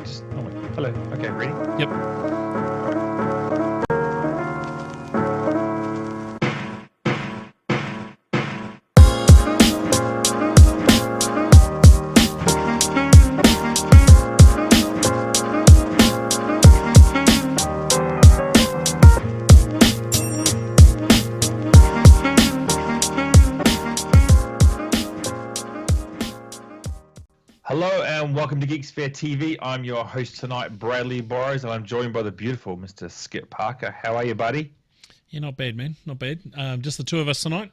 voice. Oh, wait. Hello. Okay, ready? Yep. Hello and welcome to Geeksphere TV. I'm your host tonight, Bradley Burrows, and I'm joined by the beautiful Mr. Skip Parker. How are you, buddy? Yeah, not bad, man. Not bad. Just the two of us tonight.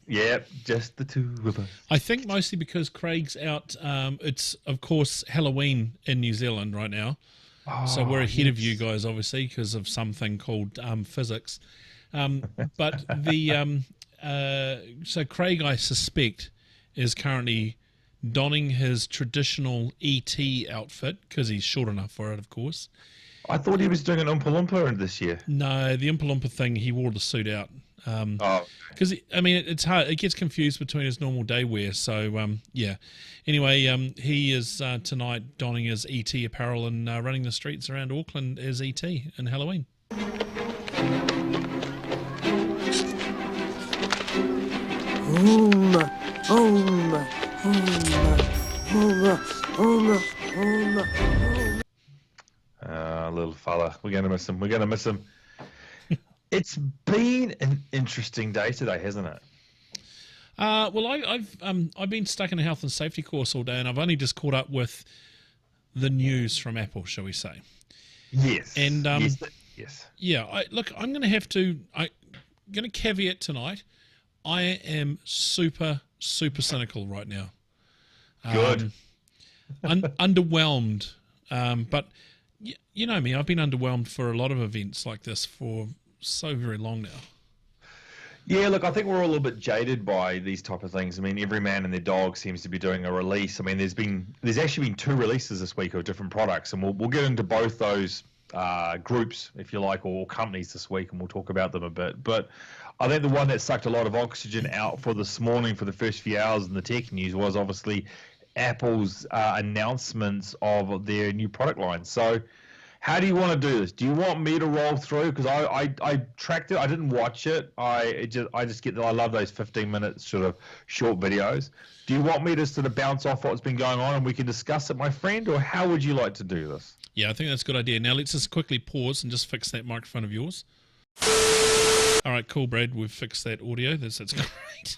Yep, just the two of us. I think mostly because Craig's out. It's, of course, Halloween in New Zealand right now. So we're ahead of you guys, obviously, because of something called physics. But so Craig, I suspect, is currently donning his traditional ET outfit, because he's short enough for it, of course. I thought he was doing an Oompa Loompa this year. No, the Oompa Loompa thing, he wore the suit out. Because, I mean, it's hard. It gets confused between his normal day wear. So, yeah. Anyway, he is tonight donning his ET apparel and running the streets around Auckland as ET in Halloween. Little fella. We're going to miss him. We're going to miss him. It's been an interesting day today, hasn't it? Well, I've been stuck in a health and safety course all day, and I've only just caught up with the news from Apple, shall we say? Yes. And yes. Yeah. I'm going to have to. I'm going to caveat tonight. I am super cynical right now. Good. Underwhelmed, but you know me. I've been underwhelmed for a lot of events like this for so very long now. Yeah, look, I think we're all a little bit jaded by these type of things. I mean, every man and their dog seems to be doing a release. I mean, there's actually been 2 releases this week of different products, and we'll get into both those groups, if you like, or companies this week, and we'll talk about them a bit. But I think the one that sucked a lot of oxygen out for this morning for the first few hours in the tech news was obviously Apple's announcements of their new product line. So how do you want to do this? Do you want me to roll through? Because I tracked it. I didn't watch it. I just get that I love those 15-minute sort of short videos. Do you want me to sort of bounce off what's been going on and we can discuss it, my friend? Or how would you like to do this? Yeah, I think that's a good idea. Now let's just quickly pause and just fix that microphone of yours. All right, cool, Brad. We've fixed that audio. That's great.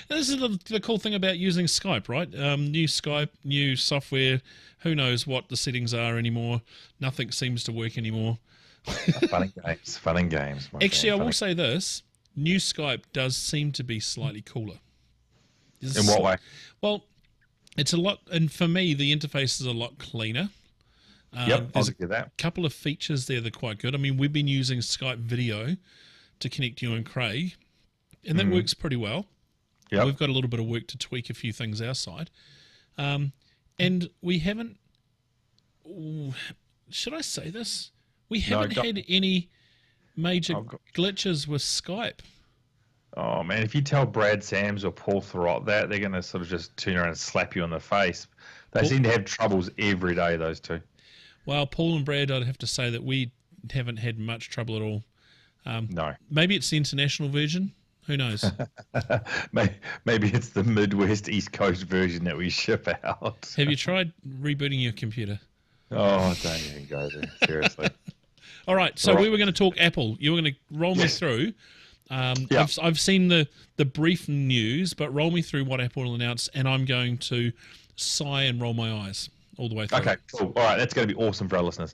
This is the cool thing about using Skype, right? New Skype, new software. Who knows what the settings are anymore? Nothing seems to work anymore. Fun and games. Actually, I will say this. New Skype does seem to be slightly cooler. In what way? Well, it's a lot, and for me, the interface is a lot cleaner. Yep, I'll there's get that. a couple of features there that are quite good. I mean, we've been using Skype video to connect you and Craig, and that works pretty well. Yep. We've got a little bit of work to tweak a few things our side. And we haven't, should I say this? We haven't had any major glitches with Skype. Oh, man, if you tell Brad Sams or Paul Thurrott that, they're going to sort of just turn around and slap you on the face. They seem to have troubles every day, those two. Well, Paul and Brad, I'd have to say that we haven't had much trouble at all. No. Maybe it's the international version. Who knows? Maybe it's the Midwest East Coast version that we ship out. Have you tried rebooting your computer? Oh, don't even go there. Seriously. All right. So we were going to talk Apple. You were going to roll me through. I've seen the brief news, but roll me through what Apple announced, and I'm going to sigh and roll my eyes all the way through. Okay, cool. All right, that's going to be awesome for our listeners.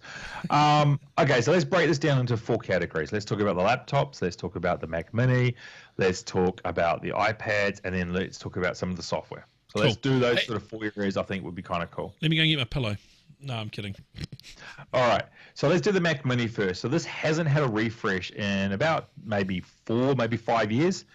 Okay, so let's break this down into 4 categories. Let's talk about the laptops. Let's talk about the Mac Mini. Let's talk about the iPads, and then let's talk about some of the software. So let's do those sort of 4 areas. I think would be kind of cool. Let me go and get my pillow. No, I'm kidding. All right, so let's do the Mac Mini first. So this hasn't had a refresh in about maybe 4, maybe 5 years.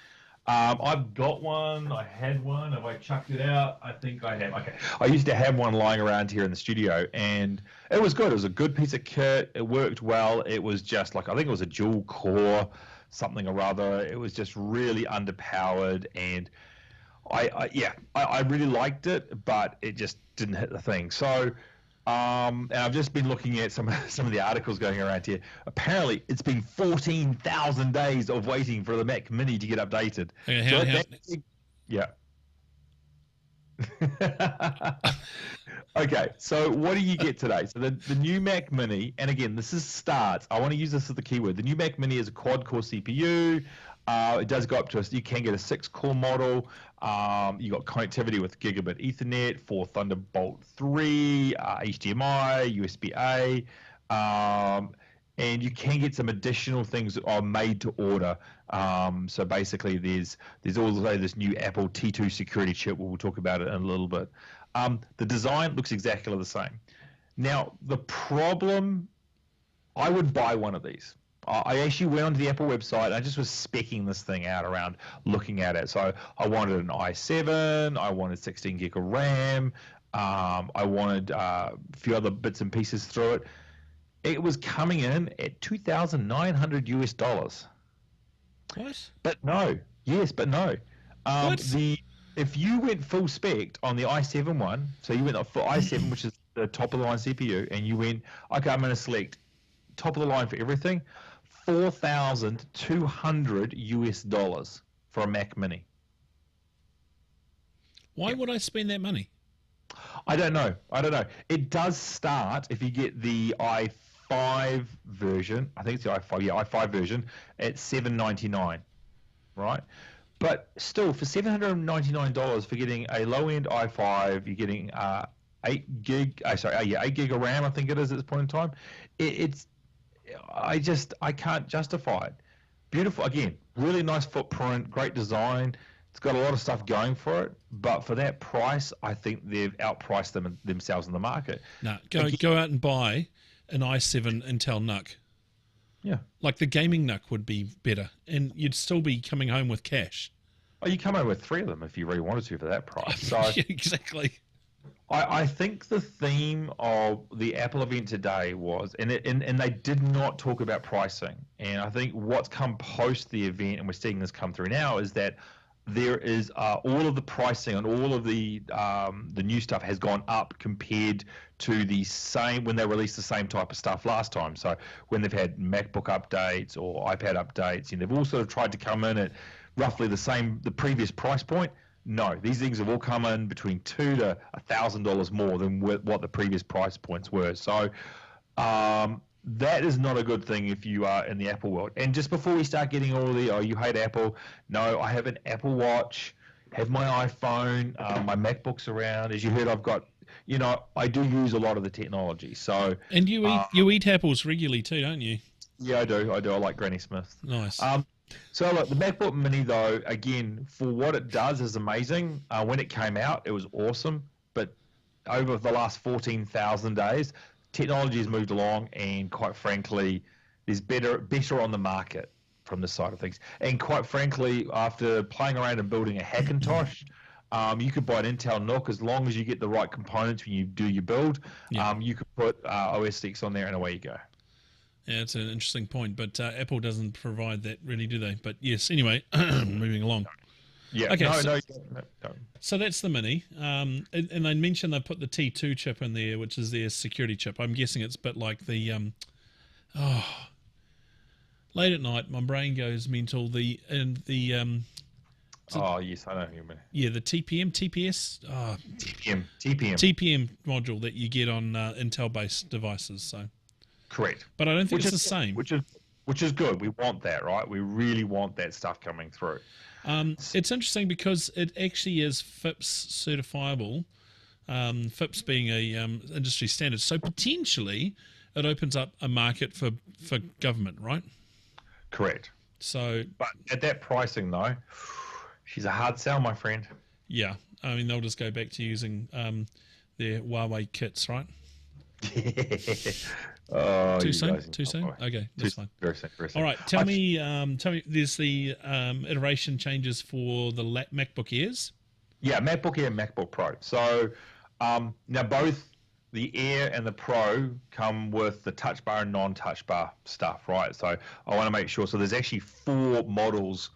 I've got one. I had one. Have I chucked it out? I think I have. Okay. I used to have one lying around here in the studio, and it was good. It was a good piece of kit. It worked well. It was just like, I think it was a dual core something or other. It was just really underpowered, and I really liked it, but it just didn't hit the thing. So And I've just been looking at some of the articles going around here. Apparently, it's been 14,000 days of waiting for the Mac Mini to get updated. Okay, Yeah. Okay, so what do you get today? So the new Mac Mini, and again, this is starts. I want to use this as the keyword. The new Mac Mini is a quad-core CPU. It does go up to you can get a 6-core model. You got connectivity with gigabit Ethernet, 4 Thunderbolt 3, HDMI, USB-A, and you can get some additional things that are made to order. So basically, there's also this new Apple T2 security chip. We'll talk about it in a little bit. The design looks exactly the same. Now, the problem, I would buy one of these. I actually went onto the Apple website. And I just was speccing this thing out around looking at it. So I wanted an i7. I wanted 16 gig of RAM. I wanted a few other bits and pieces through it. It was coming in at $2,900. What? But no. Yes, but no. What? If you went full spec on the i7 one, so you went for i7, which is the top of the line CPU, and you went, okay, I'm going to select top of the line for everything, $4,200 for a Mac Mini. Why would I spend that money? I don't know. It does start if you get the i5 version. I think it's the i5. Yeah, i5 version at $799, right? But still, for $799 for getting a low-end i5, you're getting 8 gig. 8 gig of RAM. I think it is at this point in time. I can't justify it. Beautiful, again, really nice footprint, great design. It's got a lot of stuff going for it, but for that price, I think they've outpriced themselves in the market. No, go out and buy an i7 Intel NUC. Yeah. Like the gaming NUC would be better, and you'd still be coming home with cash. Oh, you come home with 3 of them if you really wanted to for that price. So yeah, exactly. I think the theme of the Apple event today was, and they did not talk about pricing. And I think what's come post the event, and we're seeing this come through now, is that there is all of the pricing on all of the new stuff has gone up compared to the same when they released the same type of stuff last time. So when they've had MacBook updates or iPad updates, and they've all sort of tried to come in at roughly the previous price point. No, these things have all come in between $2,000 to $1,000 more than what the previous price points were. So that is not a good thing if you are in the Apple world. And just before we start getting all you hate Apple, no, I have an Apple Watch, have my iPhone, my MacBook's around. As you heard, I've got, I do use a lot of the technology. So and you eat apples regularly too, don't you? Yeah, I do. I like Granny Smith. Nice. So look, the MacBook Mini, though, again, for what it does is amazing. When it came out, it was awesome. But over the last 14,000 days, technology has moved along, and quite frankly, there's better on the market from this side of things. And quite frankly, after playing around and building a Hackintosh, you could buy an Intel NUC as long as you get the right components when you do your build. Yeah. You could put OS X on there, and away you go. Yeah, it's an interesting point, but Apple doesn't provide that really, do they? But yes, anyway, moving along. Yeah, okay, no. So that's the Mini. And they mentioned they put the T2 chip in there, which is their security chip. I'm guessing it's a bit like the, late at night, my brain goes mental. Yes, I know what you mean. Yeah, the TPS? TPM module that you get on Intel-based devices, so... Correct. But I don't think it's the same. Which is good. We want that, right? We really want that stuff coming through. It's interesting because it actually is FIPS certifiable, FIPS being a industry standard. So potentially it opens up a market for government, right? Correct. So, but at that pricing, though, she's a hard sell, my friend. Yeah. I mean, they'll just go back to using their Huawei kits, right? Oh, too soon? Okay, that's fine. Very soon. All right, tell me. There's the iteration changes for the MacBook Airs. Yeah, MacBook Air and MacBook Pro. So now both the Air and the Pro come with the Touch Bar and non-Touch Bar stuff, right? So I want to make sure. So there's actually 4 models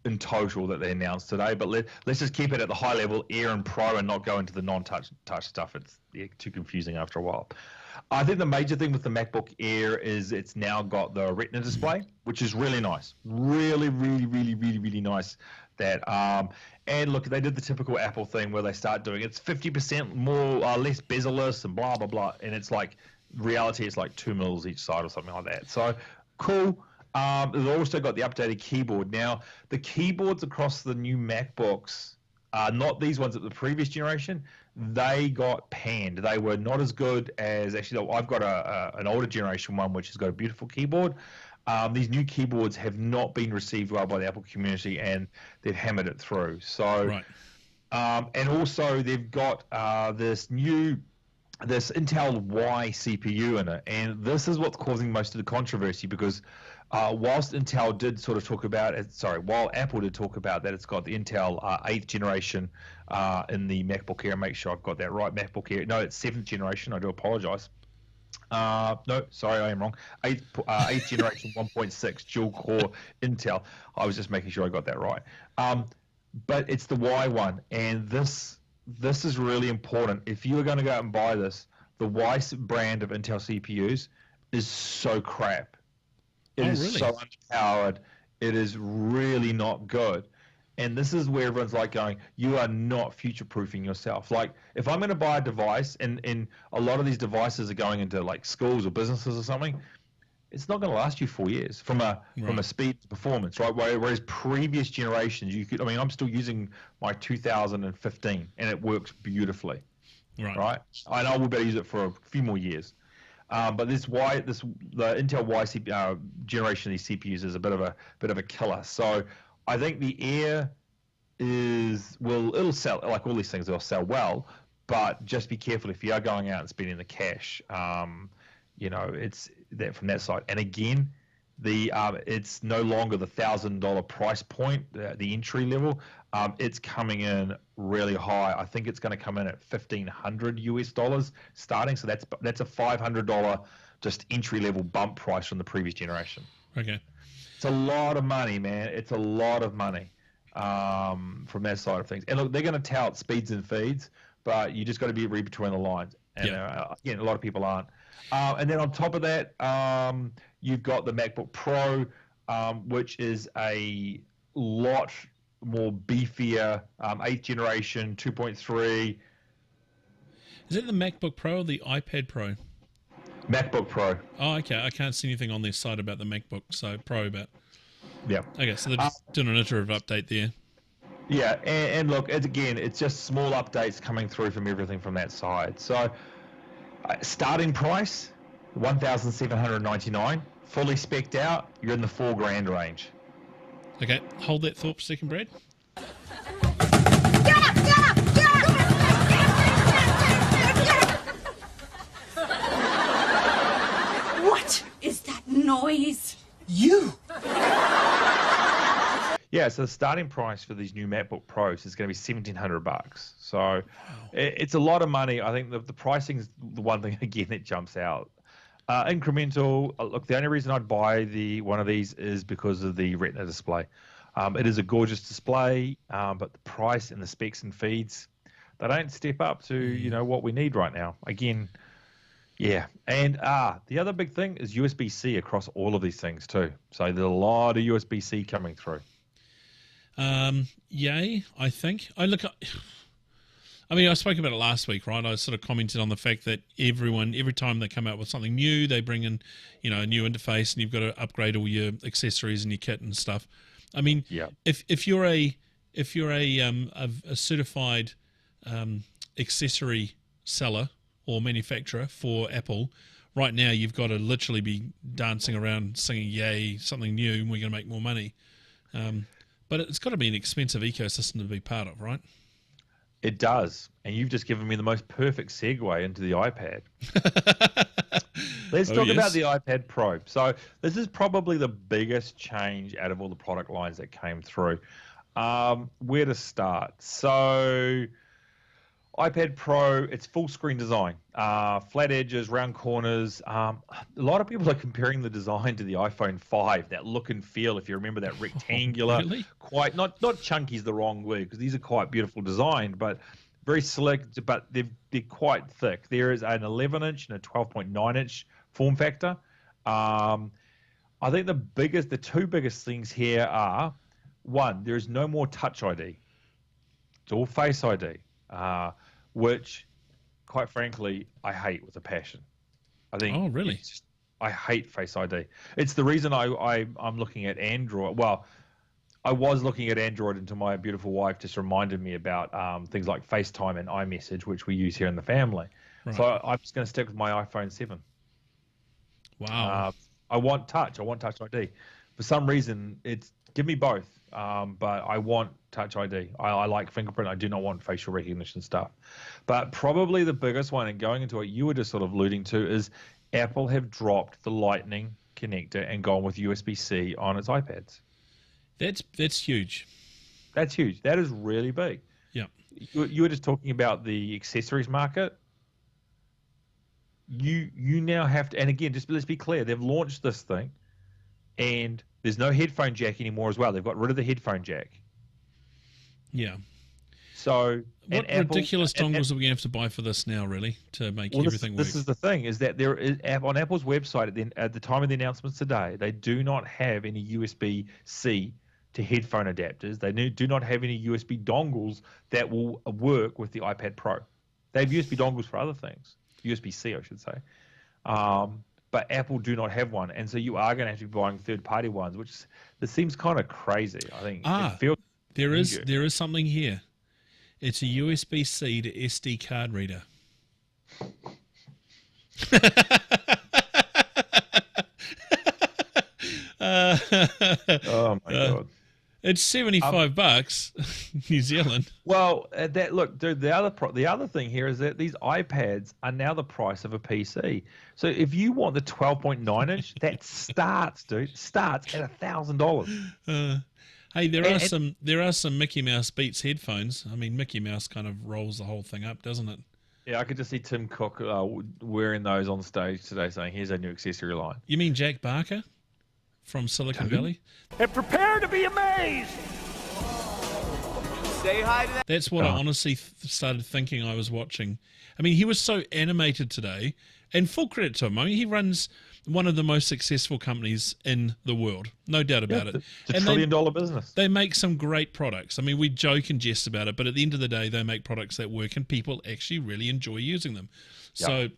in total that they announced today, but let's just keep it at the high level, Air and Pro, and not go into the non-touch stuff. It's too confusing after a while. I think the major thing with the MacBook Air is it's now got the Retina display, which is really nice. Really, really, really, really, really nice. That and look, they did the typical Apple thing where they start doing it's 50% more less bezel-less and blah blah blah, and it's like reality it's like 2 mils each side or something like that. So cool. They've also got the updated keyboard. Now the keyboards across the new MacBooks are not these ones at the previous generation. They got panned. They were not as good as actually. I've got an older generation one which has got a beautiful keyboard. These new keyboards have not been received well by the Apple community, and they've hammered it through. So, right. And also they've got this Intel Y CPU in it, and this is what's causing most of the controversy because whilst Intel did sort of talk about it, while Apple did talk about that it's got the Intel 8th generation in the MacBook Air. Make sure I've got that right. MacBook Air. No, it's 7th generation. I do apologize. No, sorry, I am wrong. 8th generation 1.6 dual core Intel. I was just making sure I got that right. But it's the Y one, and this is really important. If you are going to go out and buy this, the Y brand of Intel CPUs is so crap. It is really? so underpowered. It is really not good. And this is where everyone's like going, you are not future-proofing yourself. Like, if I'm going to buy a device, and a lot of these devices are going into like schools or businesses or something, it's not going to last you 4 years from a speed to performance, right? Whereas previous generations, I'm still using my 2015, and it works beautifully, right? I know we'll better use it for a few more years. But the Intel Y generation of these CPUs is a bit of a killer. So I think the Air it'll sell, like all these things, they'll sell well, but just be careful if you are going out and spending the cash. It's that from that side. And again, it's no longer the $1,000 price point, the entry level. It's coming in really high. I think it's going to come in at $1,500 starting. So that's a $500 just entry level bump price from the previous generation. Okay. It's a lot of money, man. It's a lot of money from that side of things. And look, they're going to tout speeds and feeds, but you just got to read between the lines. And again, a lot of people aren't. And then on top of that, you've got the MacBook Pro, which is a lot more beefier, 8th generation, 2.3. Is it the MacBook Pro or the iPad Pro? MacBook Pro. Oh, okay. I can't see anything on their site about the MacBook Pro, but yeah. Okay, so they're just doing an iterative update there. Yeah, and look, it's just small updates coming through from everything from that side. So, starting price, $1,799, fully spec'd out. You're in the $4,000 range. Okay, hold that thought for a second, Brad. What is that noise? You! Yeah, so the starting price for these new MacBook Pros is going to be $1,700. So it's a lot of money. I think the pricing is the one thing, again, that jumps out. Incremental. Look, the only reason I'd buy one of these is because of the Retina display. It is a gorgeous display, but the price and the specs and feeds, they don't step up to what we need right now. Again, yeah. And the other big thing is USB-C across all of these things too. So there's a lot of USB-C coming through. Yay, I think. I spoke about it last week, right? I sort of commented on the fact that every time they come out with something new, they bring in, a new interface, and you've got to upgrade all your accessories and your kit and stuff. I mean, if you're a certified accessory seller or manufacturer for Apple, right now you've got to literally be dancing around singing, "Yay, something new, and we're going to make more money." But it's got to be an expensive ecosystem to be part of, right? It does. And you've just given me the most perfect segue into the iPad. Let's talk about the iPad Pro. So this is probably the biggest change out of all the product lines that came through. Where to start? So iPad Pro, it's full screen design, flat edges, round corners. A lot of people are comparing the design to the iPhone 5, that look and feel. If you remember that rectangular, really? quite not chunky is the wrong word because these are quite beautiful designed, but very slick. But they're quite thick. There is an 11-inch and a 12.9-inch form factor. I think the two biggest things here are, one, there is no more Touch ID. It's all Face ID. Which, quite frankly, I hate with a passion. I think. Oh, really? I hate Face ID. It's the reason I'm looking at Android. Well, I was looking at Android until my beautiful wife just reminded me about things like FaceTime and iMessage, which we use here in the family. Right. So I'm just going to stick with my iPhone 7. Wow. I want Touch. I want Touch ID. For some reason, give me both. But I want Touch ID. I like fingerprint. I do not want facial recognition stuff. But probably the biggest one, and going into what you were just sort of alluding to, is Apple have dropped the Lightning connector and gone with USB-C on its iPads. That's huge. That's huge. That is really big. Yeah. You were just talking about the accessories market. You now have to, and again, just let's be clear, they've launched this thing, and there's no headphone jack anymore as well. They've got rid of the headphone jack. Yeah. So what ridiculous dongles are we going to have to buy for this now, really, to make everything work? This is the thing, is that there is on Apple's website at the time of the announcements today, they do not have any USB-C to headphone adapters. They do not have any USB dongles that will work with the iPad Pro. They have USB dongles for other things, USB-C, I should say. But Apple do not have one, and so you are going to have to be buying third-party ones, which this seems kind of crazy. I think it feels there is something here. It's a USB-C to SD card reader. Oh my god! It's $75 New Zealand. Well, look, dude. The other thing here is that these iPads are now the price of a PC. So if you want the 12.9-inch, that starts at $1,000. Hey, there are some Mickey Mouse Beats headphones. I mean, Mickey Mouse kind of rolls the whole thing up, doesn't it? Yeah, I could just see Tim Cook wearing those on stage today, saying, "Here's our new accessory line." You mean Jack Barker from Silicon Valley? And prepare to be amazed. Say hi to that. That's what I honestly started thinking I was watching. I mean, he was so animated today, and full credit to him. I mean, he runs one of the most successful companies in the world, no doubt about it. It's a trillion-dollar business. They make some great products. I mean, we joke and jest about it, but at the end of the day, they make products that work, and people actually really enjoy using them. So,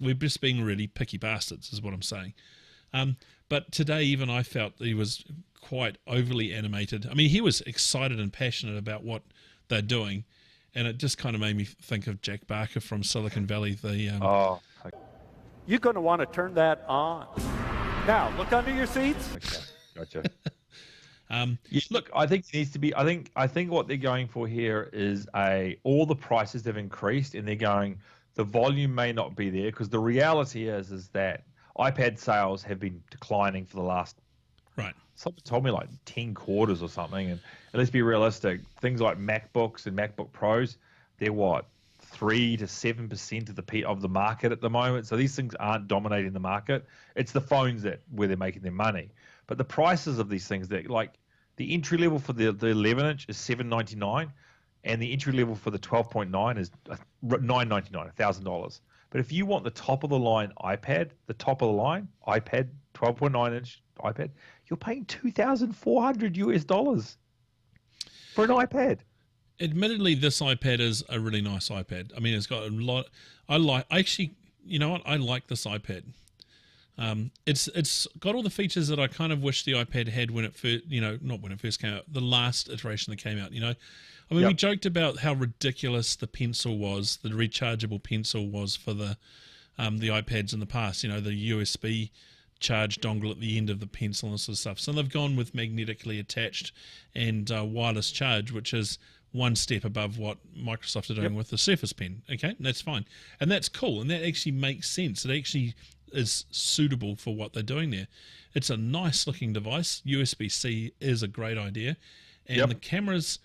we're just being really picky bastards, is what I'm saying. But today, even I felt he was quite overly animated. I mean, he was excited and passionate about what they're doing, and it just kind of made me think of Jack Barker from Silicon Valley. You're going to want to turn that on. Now, look under your seats. Okay, gotcha. Look, I think it needs to be. I think what they're going for here is all the prices have increased, and they're going. The volume may not be there because the reality is that iPad sales have been declining for the last. Right. Someone told me like 10 quarters or something, and let's be realistic. Things like MacBooks and MacBook Pros, they're what 3 to 7% of the market at the moment. So these things aren't dominating the market. It's the phones where they're making their money. But the prices of these things, that like the entry level for the 11-inch is $799, and the entry level for the 12.9 is $999, $1,000. But if you want the top of the line iPad, 12.9-inch iPad, you're paying $2,400 for an iPad. Admittedly, this iPad is a really nice iPad. I mean, it's got a lot. I like this iPad. It's got all the features that I kind of wish the iPad had when it first, not when it first came out, the last iteration that came out. I mean, we joked about how ridiculous the pencil was, the rechargeable pencil was for the iPads in the past. The USB charge dongle at the end of the pencil and sort of stuff. So they've gone with magnetically attached and wireless charge, which is one step above what Microsoft are doing with the Surface Pen. Okay, that's fine. And that's cool. And that actually makes sense. It actually is suitable for what they're doing there. It's a nice looking device. USB-C is a great idea. And the cameras,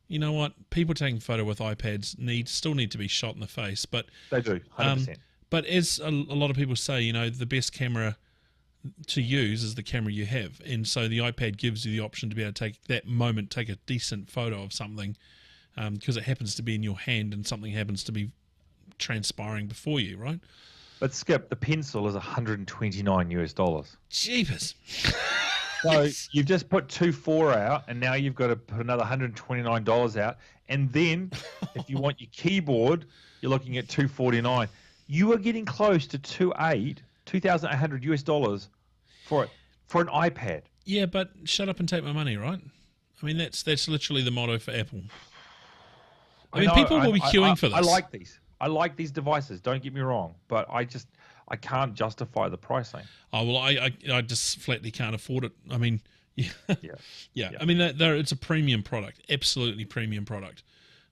you know what? People taking photo with iPads still need to be shot in the face, but They do, 100%. But as a lot of people say, you know, the best camera to use is the camera you have, and so the iPad gives you the option to be able to take a decent photo of something, because it happens to be in your hand and something happens to be transpiring before you, right? But Skip, the pencil is $129. Jeepers. So you've just put 2.4 out, and now you've got to put another $129 out, and then if you want your keyboard, you're looking at $249. You are getting close to $2,800 for it, for an iPad. Yeah, but shut up and take my money, right? I mean, that's literally the motto for Apple. I mean, people will be queuing for this. I like these. I like these devices. Don't get me wrong, but I can't justify the pricing. Oh well, I just flatly can't afford it. I mean, yeah. Yeah. I mean, it's a premium product, absolutely premium product.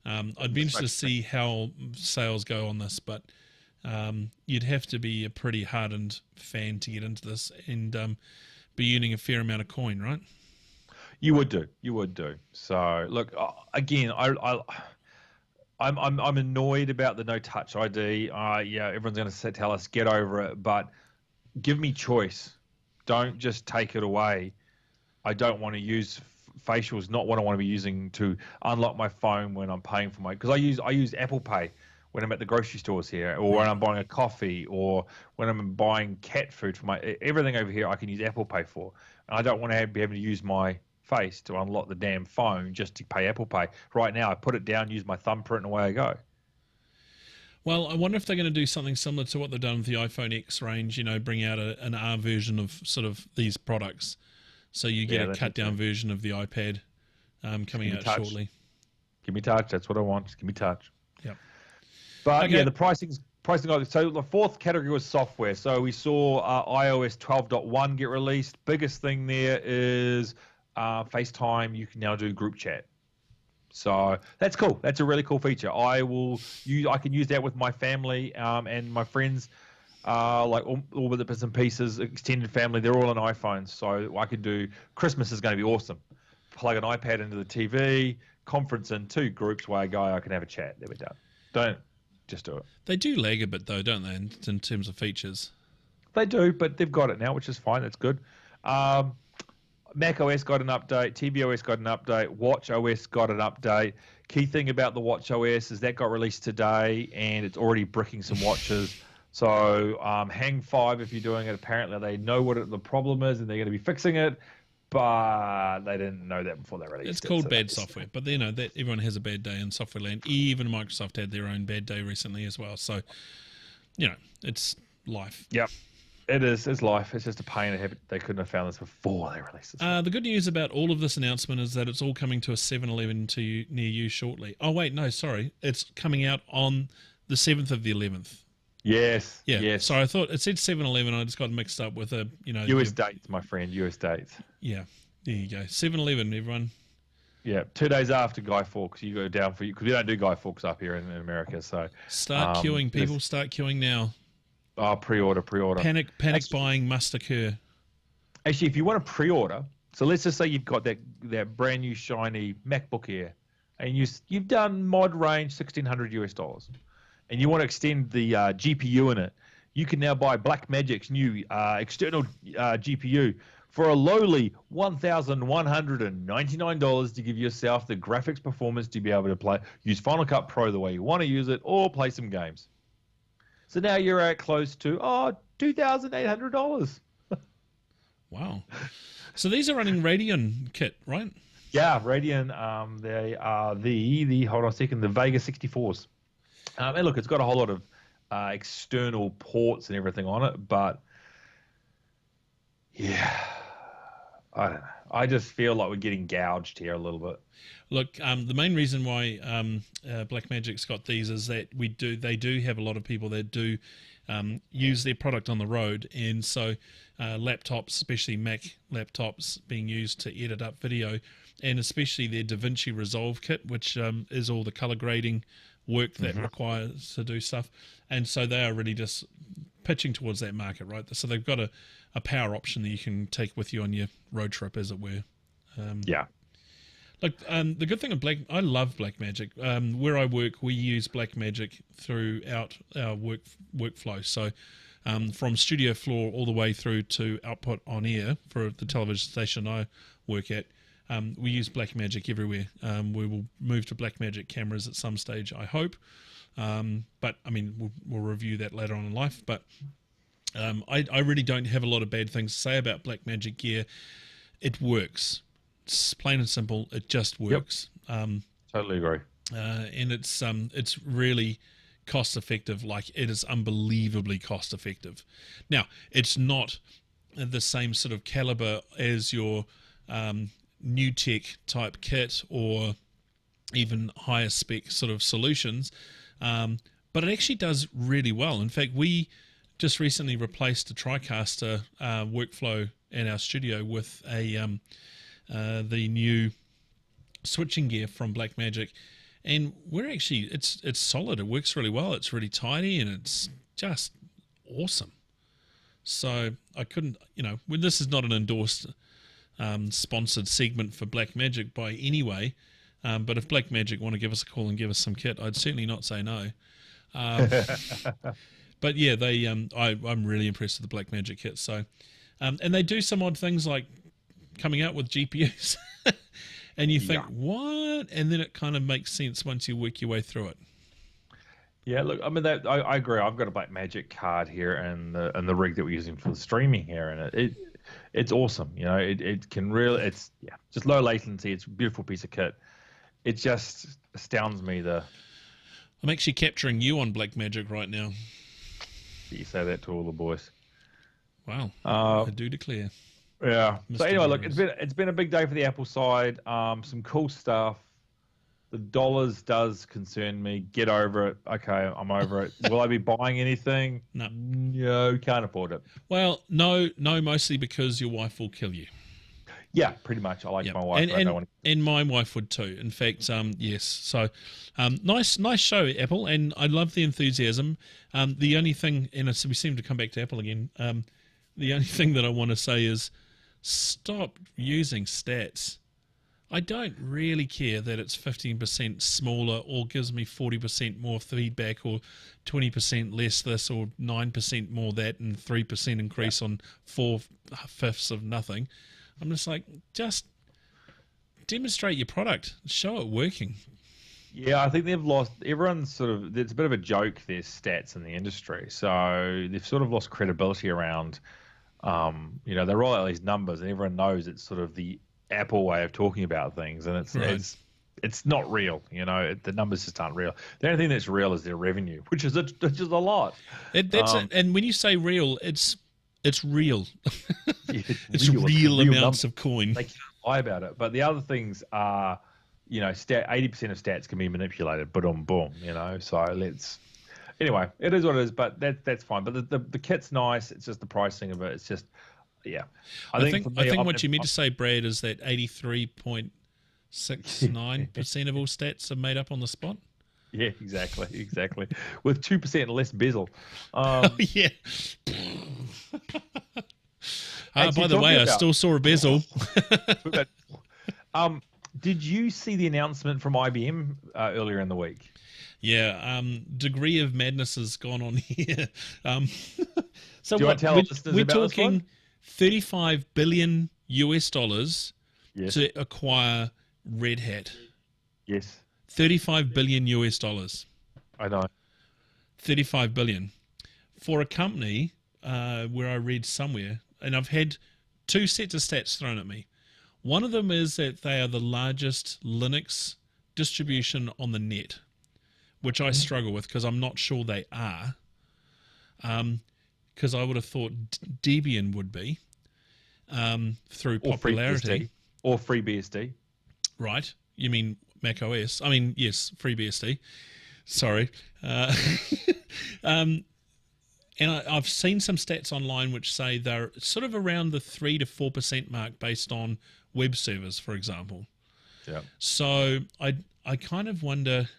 I'd be interested to see how sales go on this, but you'd have to be a pretty hardened fan to get into this and be earning a fair amount of coin, right? You would do. So look, again, I'm annoyed about the no touch ID. Yeah, everyone's going to tell us get over it, but give me choice. Don't just take it away. I don't want to use facials. Not what I want to be using to unlock my phone when I'm paying for because I use Apple Pay when I'm at the grocery stores here, or when I'm buying a coffee, or when I'm buying cat food for everything over here. I can use Apple Pay for, and I don't want to be able to use my face to unlock the damn phone just to pay Apple Pay. Right now, I put it down, use my thumbprint, and away I go. Well, I wonder if they're going to do something similar to what they've done with the iPhone X range, you know, bring out an R version of sort of these products. So you get a cut-down version of the iPad coming out shortly. Give me touch. That's what I want. Just give me touch. Yep. But yeah, the pricing. So the fourth category was software. So we saw iOS 12.1 get released. Biggest thing there is FaceTime. You can now do group chat. So that's cool. That's a really cool feature. I can use that with my family and my friends, like all the bits and pieces, extended family. They're all on iPhones, so I can do. Christmas is going to be awesome. Plug an iPad into the TV, conference in 2 groups where I can have a chat. There we go. Don't just do it. They do lag a bit though, don't they, in terms of features? They do, but they've got it now, which is fine. That's good. Mac OS got an update, tvOS got an update, Watch OS got an update. Key thing about the Watch OS is that got released today, and it's already bricking some watches. So Hang 5, if you're doing it, apparently they know what the problem is, and they're going to be fixing it, but they didn't know that before they released it. It's called bad software, but you know that everyone has a bad day in software land. Even Microsoft had their own bad day recently as well. So, you know, it's life. Yep. It is. It's life. It's just a pain to have. They couldn't have found this before they released it. The good news about all of this announcement is that it's all coming to a 7-Eleven near you shortly. Oh, wait, no, sorry. It's coming out on the 7th of the 11th. Yes. Yeah. Yes. Sorry, I thought it said 7-Eleven. I just got mixed up with US dates, my friend. US dates. Yeah. There you go. 7-Eleven, everyone. Yeah. 2 days after Guy Fawkes, you go down because we don't do Guy Fawkes up here in America. So start queuing, people. Start queuing now. Oh, pre-order. Panic buying must occur. Actually, if you want to pre-order, so let's just say you've got that brand new shiny MacBook Air, and you've done mod range $1,600, and you want to extend the GPU in it, you can now buy Blackmagic's new external GPU for a lowly $1,199 to give yourself the graphics performance to be able to use Final Cut Pro the way you want to use it, or play some games. So now you're at close to $2,800. Wow. So these are running Radeon kit, right? Yeah, Radeon. They are the hold on a second, the Vega 64s. And look, it's got a whole lot of external ports and everything on it, but yeah, I don't know. I just feel like we're getting gouged here a little bit. Look, the main reason why Blackmagic's got these is that they do have a lot of people that do use their product on the road, and so laptops, especially Mac laptops, being used to edit up video, and especially their DaVinci Resolve kit, which is all the color grading work that requires to do stuff, and so they are really just pitching towards that market, right? So they've got a power option that you can take with you on your road trip, as it were. Yeah. Look, the good thing of I love Blackmagic. Where I work, we use Blackmagic throughout our workflow. So from studio floor all the way through to output on air for the television station I work at, we use Blackmagic everywhere. We will move to Blackmagic cameras at some stage, I hope. But I mean, we'll review that later on in life. But I really don't have a lot of bad things to say about Blackmagic gear. It works. It's plain and simple. It just works. Yep. Totally agree. And it's really cost effective. Like, it is unbelievably cost effective. Now, it's not the same sort of caliber as your new tech type kit or even higher spec sort of solutions, but it actually does really well. In fact, we just recently replaced a TriCaster workflow in our studio with the new switching gear from Blackmagic, and we're actually it's solid. It works really well. It's really tidy, and it's just awesome. So I couldn't, this is not an endorsed sponsored segment for Blackmagic by any way, but if Blackmagic want to give us a call and give us some kit, I'd certainly not say no. But yeah, they I'm really impressed with the Blackmagic kit. So and they do some odd things like coming out with GPUs and you think, what? And then it kind of makes sense once you work your way through it. Yeah, look, I mean, I agree. I've got a Blackmagic card here and the rig that we're using for the streaming here, and it's awesome. It can really, it's just low latency. It's a beautiful piece of kit. It just astounds me. I'm actually capturing you on Blackmagic right now. You say that to all the boys. Wow, I do declare. Yeah. Mr. So anyway, look, Burrows. it's been a big day for the Apple side. Some cool stuff. The dollars does concern me. Get over it. Okay, I'm over it. Will I be buying anything? No, can't afford it. Well, no, mostly because your wife will kill you. Yeah, pretty much. I like my wife. And my wife would too. In fact, yes. So, nice show, Apple, and I love the enthusiasm. The only thing, and we seem to come back to Apple again. The only thing that I want to say is, stop using stats. I don't really care that it's 15% smaller or gives me 40% more feedback or 20% less this or 9% more that and 3% increase on 4/5 of nothing. I'm just like, just demonstrate your product. Show it working. Yeah, I think they've lost, everyone's sort of, it's a bit of a joke, there's stats in the industry. So they've sort of lost credibility around, they roll out these numbers and everyone knows it's sort of the Apple way of talking about things, and it's not real. The numbers just aren't real. The only thing that's real is their revenue, which is a lot. And when you say real, it's real. It's real. real amounts of coin. They can't lie about it. But the other things are, 80% of stats can be manipulated. Boom. So anyway, it is what it is. But that's fine. But the kit's nice. It's just the pricing of it. It's just. Yeah, I think what you meant to say, Brad, is that 83.69% of all stats are made up on the spot. Yeah, exactly. With 2% less bezel. Yeah. By the way, I still saw a bezel. Did you see the announcement from IBM earlier in the week? Yeah, degree of madness has gone on here. So do you want to tell listeners we're about talking this one? $35 billion US Yes. to acquire Red Hat. Yes. $35 billion US. I know. 35 billion for a company where I read somewhere, and I've had two sets of stats thrown at me. One of them is that they are the largest Linux distribution on the net, which I struggle with because I'm not sure they are. Because I would have thought Debian would be through popularity. Or FreeBSD. Right. You mean Mac OS? I mean, yes, FreeBSD. Sorry. And I've seen some stats online which say they're sort of around the 3 to 4% mark based on web servers, for example. Yeah. So I kind of wonder...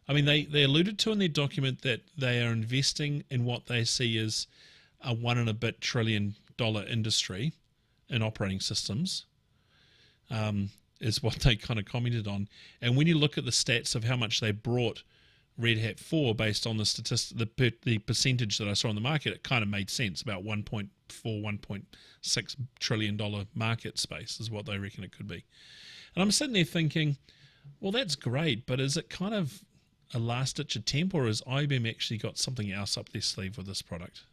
I mean, they alluded to in their document that they are investing in what they see as a $1 and a bit trillion industry in operating systems. is what they kind of commented on. And when you look at the stats of how much they brought Red Hat for based on the the percentage that I saw on the market, it kind of made sense. About 1.4, $1.6 trillion market space is what they reckon it could be. And I'm sitting there thinking, well, that's great, but is it kind of a last-ditch attempt, or has IBM actually got something else up their sleeve with this product?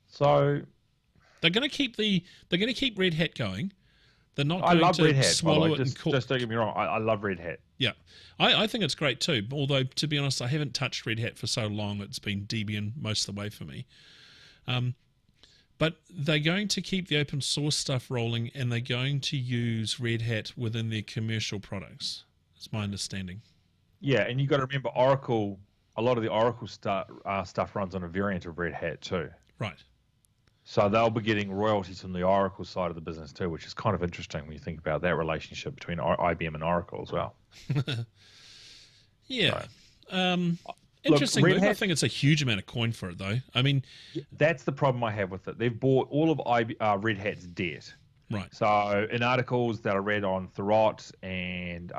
So they're going to keep Red Hat going. They're not I going love to Red Hat, swallow it and cook. just don't get me wrong. I love Red Hat. Yeah, I think it's great too. Although, to be honest, I haven't touched Red Hat for so long. It's been Debian most of the way for me. But they're going to keep the open source stuff rolling, and they're going to use Red Hat within their commercial products. That's my understanding. Yeah, and you got to remember Oracle. A lot of the Oracle stuff runs on a variant of Red Hat too. Right. So they'll be getting royalties from the Oracle side of the business too, which is kind of interesting when you think about that relationship between IBM and Oracle as well. Yeah. So, Interesting. Red Hat, I think it's a huge amount of coin for it, though. I mean, that's the problem I have with it. They've bought all of Red Hat's debt. right. So in articles that I read on Thurrott and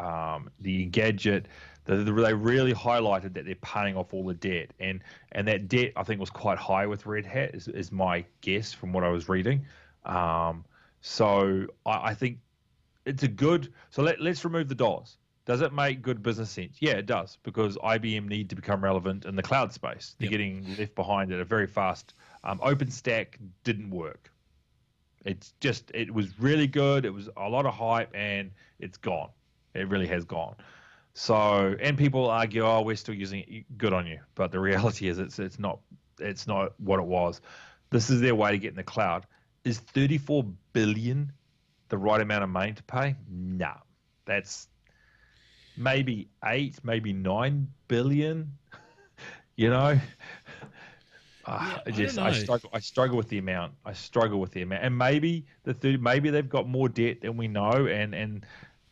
the Gadget, they really highlighted that they're paying off all the debt, and that debt I think was quite high with Red Hat is my guess from what I was reading. So I think it's a good. So let's remove the dollars. Does it make good business sense? Yeah, it does, because IBM need to become relevant in the cloud space. They're getting left behind at a very fast. OpenStack didn't work. It was really good. It was a lot of hype, and it's gone. It really has gone. So, and people argue, oh, we're still using it. Good on you. But the reality is it's not what it was. This is their way to get in the cloud. Is 34 billion the right amount of money to pay? No. That's maybe 8, maybe 9 billion. You know? I struggle with the amount. And maybe maybe they've got more debt than we know, and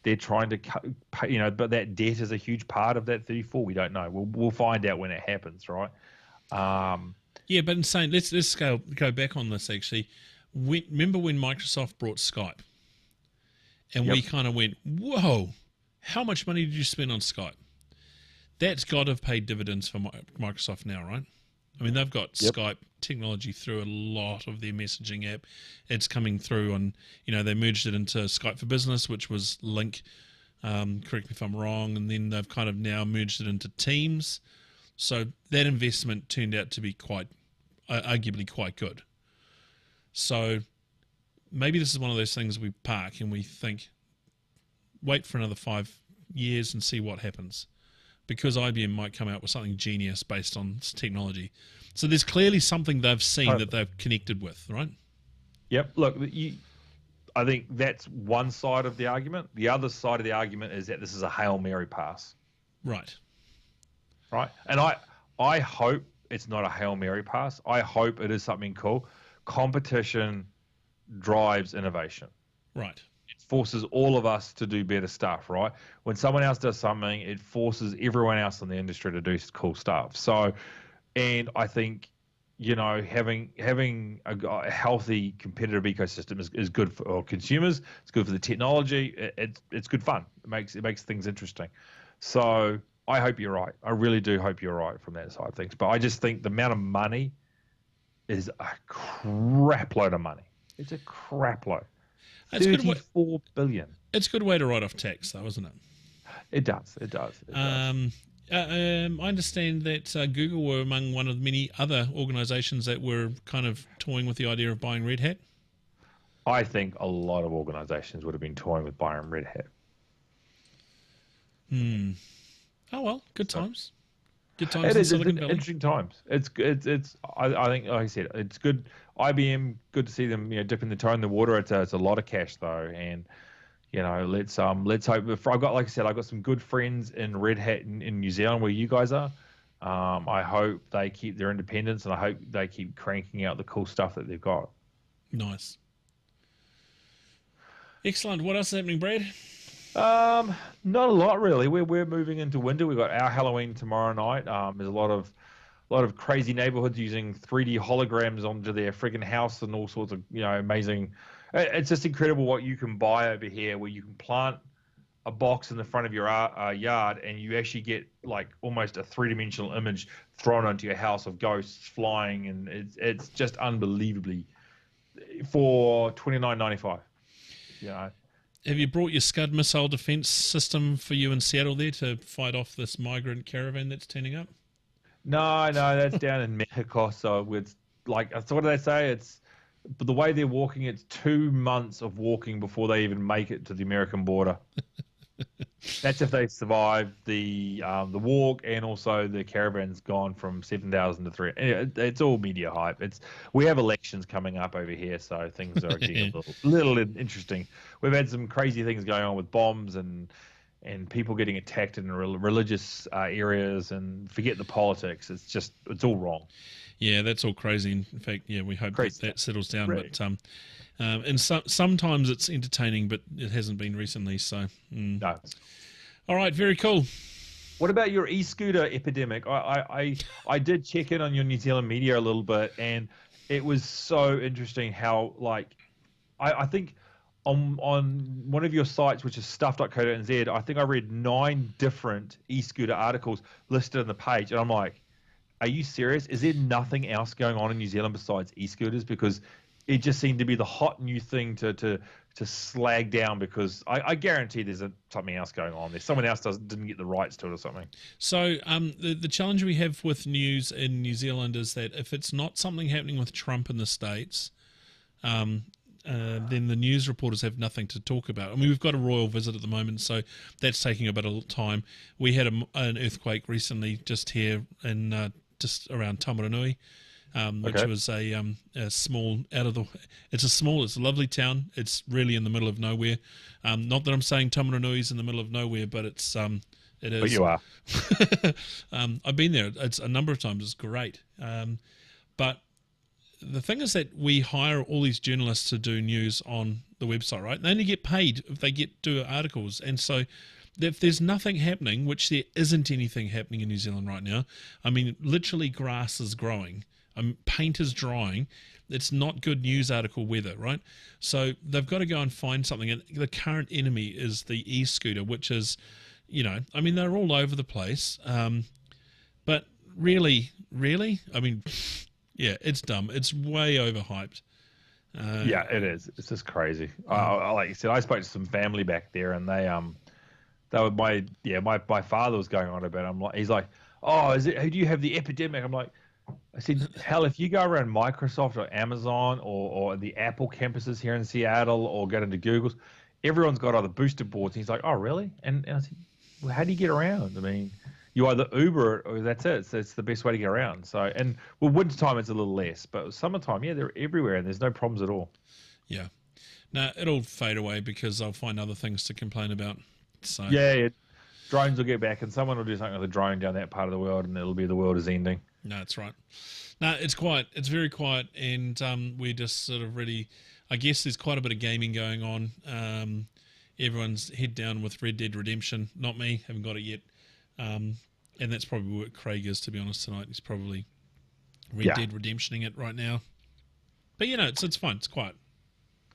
they're trying to pay, but that debt is a huge part of that 34. We don't know. We'll find out when it happens, right? Yeah, but in saying, let's go back on this actually. Remember when Microsoft brought Skype, and we kind of went, "Whoa, how much money did you spend on Skype?" That's got to have paid dividends for Microsoft now, right? I mean, they've got Skype technology through a lot of their messaging app. It's coming through on, they merged it into Skype for Business, which was Link. Correct me if I'm wrong. And then they've kind of now merged it into Teams. So that investment turned out to be arguably quite good. So maybe this is one of those things we park and we think, wait for another 5 years and see what happens, because IBM might come out with something genius based on technology. So there's clearly something they've seen that they've connected with, right? Yep. Look, I think that's one side of the argument. The other side of the argument is that this is a Hail Mary pass. Right. Right. And I hope it's not a Hail Mary pass. I hope it is something cool. Competition drives innovation. Right. It forces all of us to do better stuff, right? When someone else does something, it forces everyone else in the industry to do cool stuff. So, and I think, having a healthy competitive ecosystem is good for consumers. It's good for the technology. It's good fun. It makes things interesting. So I hope you're right. I really do hope you're right from that side of things. But I just think the amount of money is a crap load of money. It's a crap load. 34 billion. It's a good way to write off tax, though, isn't it? It does. I understand that Google were among one of many other organizations that were kind of toying with the idea of buying Red Hat. I think a lot of organizations would have been toying with buying Red Hat. Oh, well, good times. Good times. It in is Silicon Valley. interesting times. I think, like I said, it's good. IBM, good to see them, dipping the toe in the water. It's a lot of cash though, and let's hope. I've got some good friends in Red Hat in New Zealand where you guys are. I hope they keep their independence, and I hope they keep cranking out the cool stuff that they've got. Nice. Excellent. What else is happening, Brad? Not a lot really. We're moving into winter. We've got our Halloween tomorrow night. There's a lot of a lot of crazy neighborhoods using 3D holograms onto their friggin' house and all sorts of amazing. It's just incredible what you can buy over here, where you can plant a box in the front of your yard and you actually get like almost a three-dimensional image thrown onto your house of ghosts flying, and it's just unbelievably for $29.95. Have you brought your Scud missile defense system for you in Seattle there to fight off this migrant caravan that's turning up? No, that's down in Mexico. So it's like, so what do they say? But the way they're walking, it's 2 months of walking before they even make it to the American border. That's if they survive the walk, and also the caravan's gone from 7,000 to 3. It's all media hype. We have elections coming up over here, so things are getting a little interesting. We've had some crazy things going on with bombs and people getting attacked in religious areas, and forget the politics. It's all wrong. Yeah, that's all crazy. In fact, yeah, we hope that settles down. Really? But and sometimes it's entertaining, but it hasn't been recently. So No. All right, very cool. What about your e-scooter epidemic? I did check in on your New Zealand media a little bit, and it was so interesting how, like, I think on one of your sites, which is stuff.co.nz, I think I read 9 different e-scooter articles listed on the page, and I'm like, are you serious? Is there nothing else going on in New Zealand besides e-scooters? Because it just seemed to be the hot new thing to slag down, because I guarantee there's something else going on there. Someone else didn't get the rights to it or something. So the challenge we have with news in New Zealand is that if it's not something happening with Trump in the States, then the news reporters have nothing to talk about. I mean, we've got a royal visit at the moment, so that's taking a bit of time. We had an earthquake recently just here in just around Tamaranui. Which was a small it's a lovely town. It's really in the middle of nowhere. Not that I'm saying Tamaranui is in the middle of nowhere, but it is. But you are. I've been there. It's a number of times. It's great. But the thing is that we hire all these journalists to do news on the website, right? They only get paid if they do articles, and so if there's nothing happening, which there isn't anything happening in New Zealand right now. I mean, literally grass is growing. Paint is drying. It's not good news article weather, right? So they've got to go and find something. And the current enemy is the e-scooter, which is, I mean, they're all over the place. But really, I mean, yeah, it's dumb. It's way overhyped. Yeah, it is. It's just crazy. Like you said, I spoke to some family back there, and they were my father was going on about it. He's like, oh, who do you have the epidemic? I'm like, I said, hell, if you go around Microsoft or Amazon or the Apple campuses here in Seattle, or go into Google's, everyone's got either booster boards. And he's like, oh, really? And I said, well, how do you get around? I mean, you either Uber it or that's it. So it's the best way to get around. So, and well, wintertime it's a little less, but summertime, yeah, they're everywhere and there's no problems at all. Yeah. No, it'll fade away because I'll find other things to complain about. So yeah. Drones will get back, and someone will do something with a drone down that part of the world, and it'll be the world is ending. No, that's right. No, it's quiet. It's very quiet, and we're just sort of ready. I guess there's quite a bit of gaming going on. Everyone's head down with Red Dead Redemption. Not me, haven't got it yet. And that's probably what Craig is, to be honest, tonight. He's probably Red Dead Redemptioning it right now. But, it's fine. It's quiet.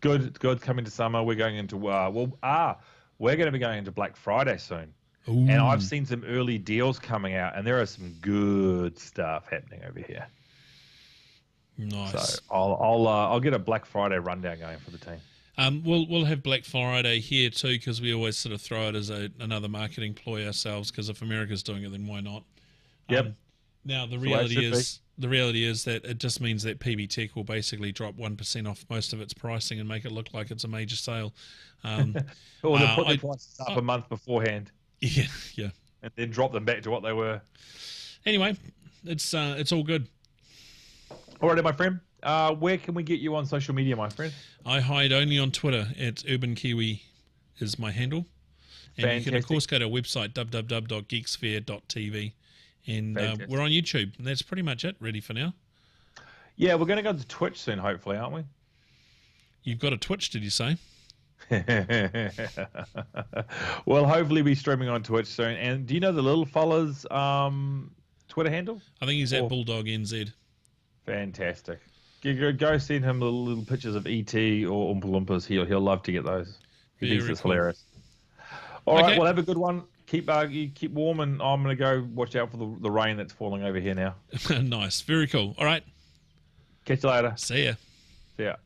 Good. It's good. Coming to summer, we're going into, we're going to be going into Black Friday soon. Ooh. And I've seen some early deals coming out, and there is some good stuff happening over here. Nice. So I'll get a Black Friday rundown going for the team. We'll have Black Friday here too, because we always sort of throw it as another marketing ploy ourselves. Because if America's doing it, then why not? Yep. Now the reality is that it just means that PB Tech will basically drop 1% off most of its pricing and make it look like it's a major sale. Or they'll put the prices up a month beforehand. Yeah. And then drop them back to what they were. Anyway, it's all good. All right, my friend. Where can we get you on social media, my friend? I hide only on Twitter. It's Urban Kiwi is my handle. And Fantastic. you can, of course, go to our website, www.geeksphere.tv. And we're on YouTube. And that's pretty much it, really, for now. Yeah, we're going to go to Twitch soon, hopefully, aren't we? You've got a Twitch, did you say? Well, hopefully be streaming on Twitch soon. And do you know the little fellas Twitter handle? I think he's at Bulldog NZ. Fantastic. Go send him little pictures of ET or Oompa Loompas. He'll love to get those. He thinks it's hilarious. All right, well, have a good one. You keep warm, and I'm going to go watch out for the rain that's falling over here now. Nice. Very cool. All right. Catch you later. See ya. See ya.